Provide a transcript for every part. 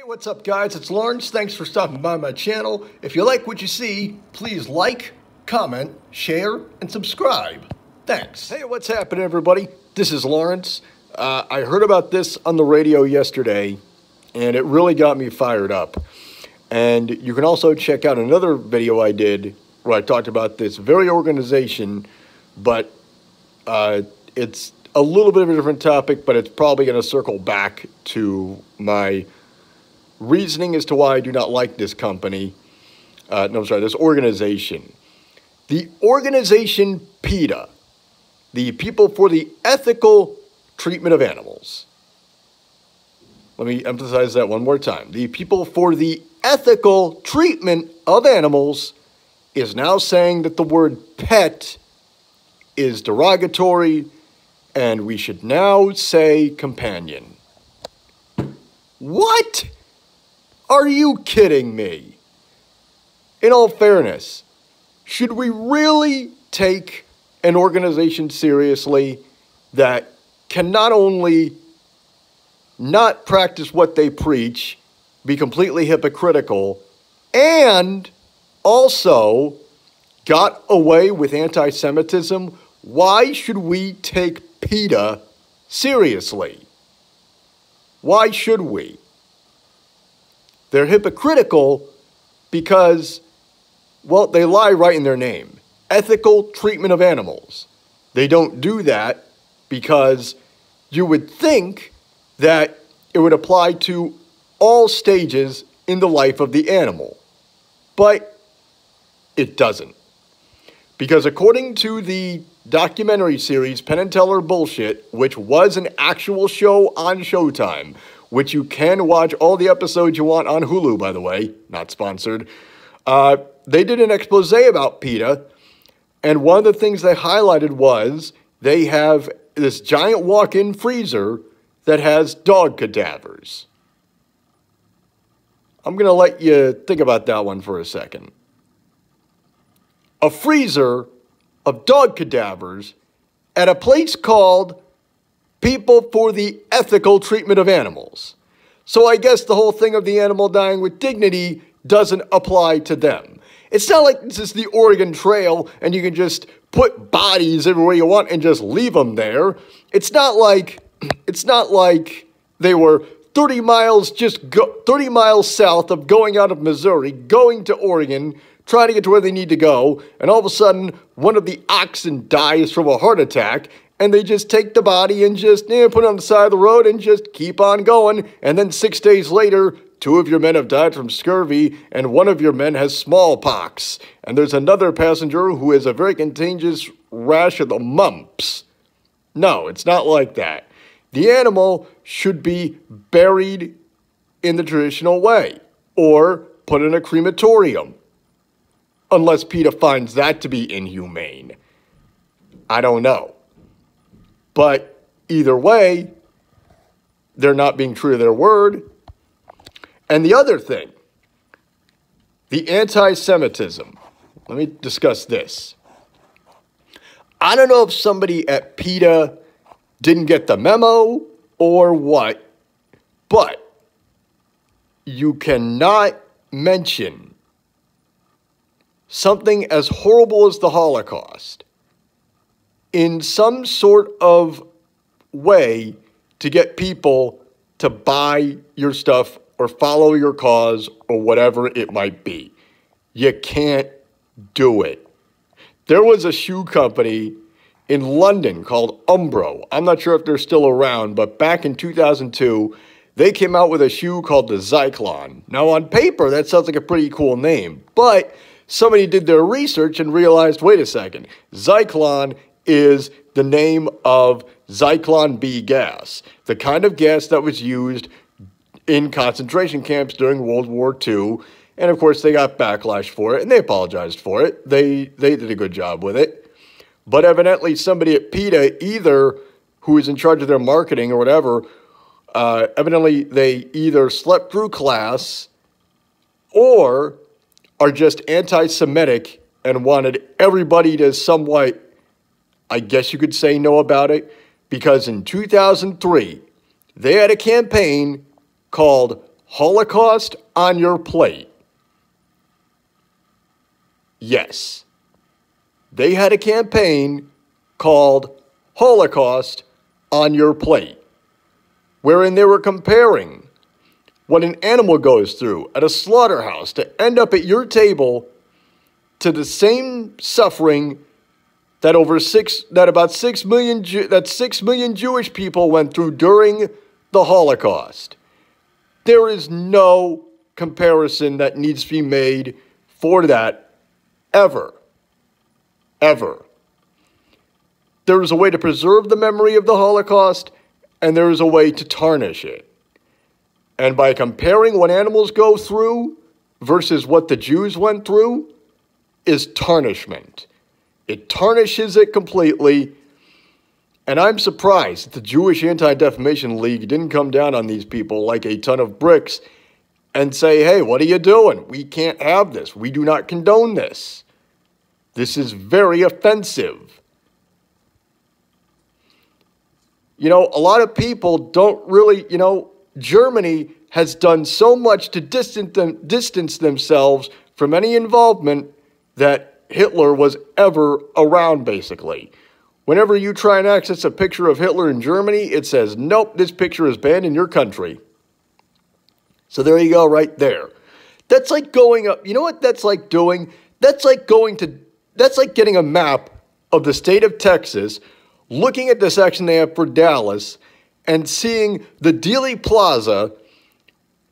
What's up, guys? It's Lawrence. Thanks for stopping by my channel. If you like what you see, please like, comment, share, and subscribe. Thanks. Hey, what's happening, everybody? This is Lawrence. I heard about this on the radio yesterday, and it really got me fired up. And you can also check out another video I did where I talked about this very organization, but it's a little bit of a different topic, but it's probably going to circle back to my reasoning as to why I do not like this company. This organization. The organization Peta, the People for the Ethical Treatment of Animals. Let me emphasize that one more time. The People for the Ethical Treatment of Animals is now saying that the word pet is derogatory and we should now say companion. What? Are you kidding me? In all fairness, should we really take an organization seriously that can not only not practice what they preach, be completely hypocritical, and also got away with anti-Semitism? Why should we take Peta seriously? Why should we? They're hypocritical because, well, they lie right in their name. Ethical treatment of animals. They don't do that because you would think that it would apply to all stages in the life of the animal. But it doesn't. Because according to the documentary series Penn and Teller Bullshit, which was an actual show on Showtime, which you can watch all the episodes you want on Hulu, by the way, not sponsored. They did an expose about Peta, and one of the things they highlighted was they have this giant walk-in freezer that has dog cadavers. I'm going to let you think about that one for a second. A freezer of dog cadavers at a place called People for the Ethical Treatment of Animals. So I guess the whole thing of the animal dying with dignity doesn't apply to them. It's not like this is the Oregon Trail and you can just put bodies everywhere you want and just leave them there. It's not like they were 30 miles south of going out of Missouri, going to Oregon, trying to get to where they need to go, and all of a sudden one of the oxen dies from a heart attack, and they just take the body and just put it on the side of the road and just keep on going. And then 6 days later, 2 of your men have died from scurvy and 1 of your men has smallpox. And there's another passenger who has a very contagious rash of the mumps. No, it's not like that. The animal should be buried in the traditional way or put in a crematorium. Unless PETA finds that to be inhumane. I don't know. But either way, they're not being true to their word. And the other thing, the anti-Semitism. Let me discuss this. I don't know if somebody at PETA didn't get the memo or what, but you cannot mention something as horrible as the Holocaust in some sort of way to get people to buy your stuff or follow your cause or whatever it might be. You can't do it. There was a shoe company in London called Umbro. I'm not sure if they're still around, but back in 2002, they came out with a shoe called the Zyklon. Now, on paper, that sounds like a pretty cool name, but somebody did their research and realized, wait a second, Zyklon is the name of Zyklon B gas, the kind of gas that was used in concentration camps during World War II. And of course, they got backlash for it, and they apologized for it. They did a good job with it. But evidently, somebody at PETA, either who is in charge of their marketing or whatever, evidently they either slept through class or are just anti-Semitic and wanted everybody to somewhat, I guess you could say, know about it, because in 2003, they had a campaign called Holocaust on your plate. Yes. They had a campaign called Holocaust on Your Plate, wherein they were comparing what an animal goes through at a slaughterhouse to end up at your table to the same suffering that about 6 million Jewish people went through during the Holocaust. There is no comparison that needs to be made for that ever. Ever. There is a way to preserve the memory of the Holocaust, and there is a way to tarnish it. And by comparing what animals go through versus what the Jews went through is tarnishment. It tarnishes it completely. And I'm surprised that the Jewish Anti-Defamation League didn't come down on these people like a ton of bricks and say, hey, what are you doing? We can't have this. We do not condone this. This is very offensive. You know, a lot of people don't really, Germany has done so much to distance themselves from any involvement that Hitler was ever around, basically. Whenever you try and access a picture of Hitler in Germany, it says, nope, this picture is banned in your country. So there you go, right there. That's like going up, you know what that's like doing? That's like getting a map of the state of Texas, looking at the section they have for Dallas, and seeing the Dealey Plaza,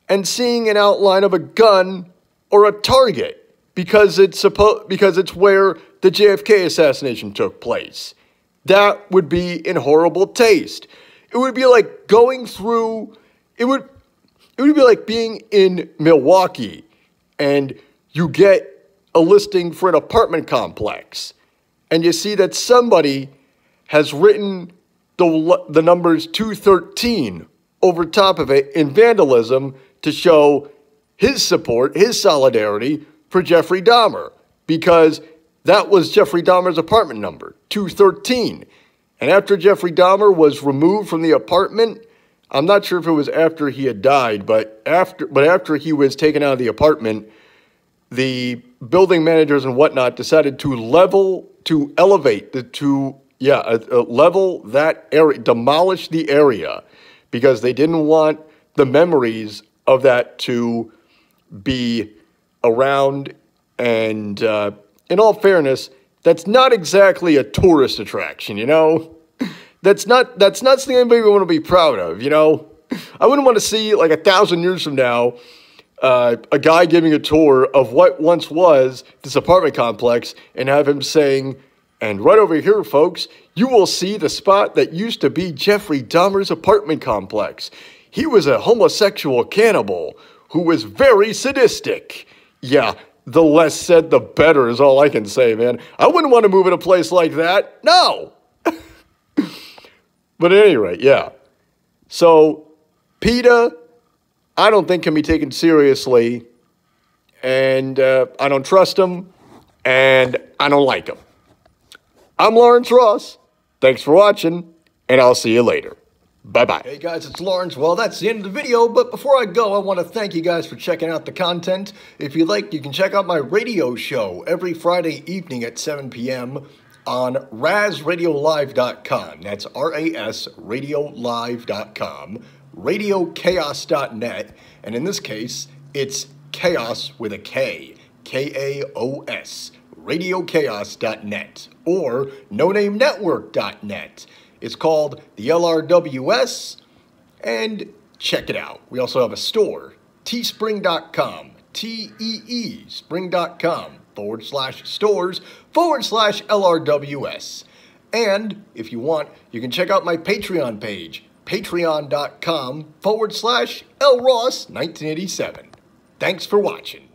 and seeing an outline of a gun or a target, because it's where the JFK assassination took place. That would be in horrible taste. It would be like going through, it would be like being in Milwaukee and you get a listing for an apartment complex and you see that somebody has written the numbers 213 over top of it in vandalism to show his support, his solidarity for Jeffrey Dahmer, because that was Jeffrey Dahmer's apartment number, 213. And after Jeffrey Dahmer was removed from the apartment, I'm not sure if it was after he had died, but after he was taken out of the apartment, the building managers and whatnot decided to level that area, demolish the area, because they didn't want the memories of that to be around. And in all fairness, that's not exactly a tourist attraction, That's not something anybody would want to be proud of, I wouldn't want to see, like 1,000 years from now, a guy giving a tour of what once was this apartment complex and have him saying, and right over here, folks, you will see the spot that used to be Jeffrey Dahmer's apartment complex. He was a homosexual cannibal who was very sadistic. Yeah, the less said, the better is all I can say, man. I wouldn't want to move in a place like that. No. But at any rate, yeah. So, PETA, I don't think can be taken seriously, and I don't trust him, and I don't like him. I'm Lawrence Ross. Thanks for watching, and I'll see you later. Bye-bye. Hey guys, it's Lawrence. Well, that's the end of the video, but before I go, I want to thank you guys for checking out the content. If you like, you can check out my radio show every Friday evening at 7 p.m. on RazRadioLive.com. That's R-A-S RadioLive.com, RadioChaos.net, and in this case, it's chaos with a K, K-A-O-S, RadioChaos.net, or NoNameNetwork.net. It's called the LRWS, and check it out. We also have a store, teespring.com, T-E-E, spring.com/stores/LRWS. And if you want, you can check out my Patreon page, patreon.com/LRoss1987. Thanks for watching.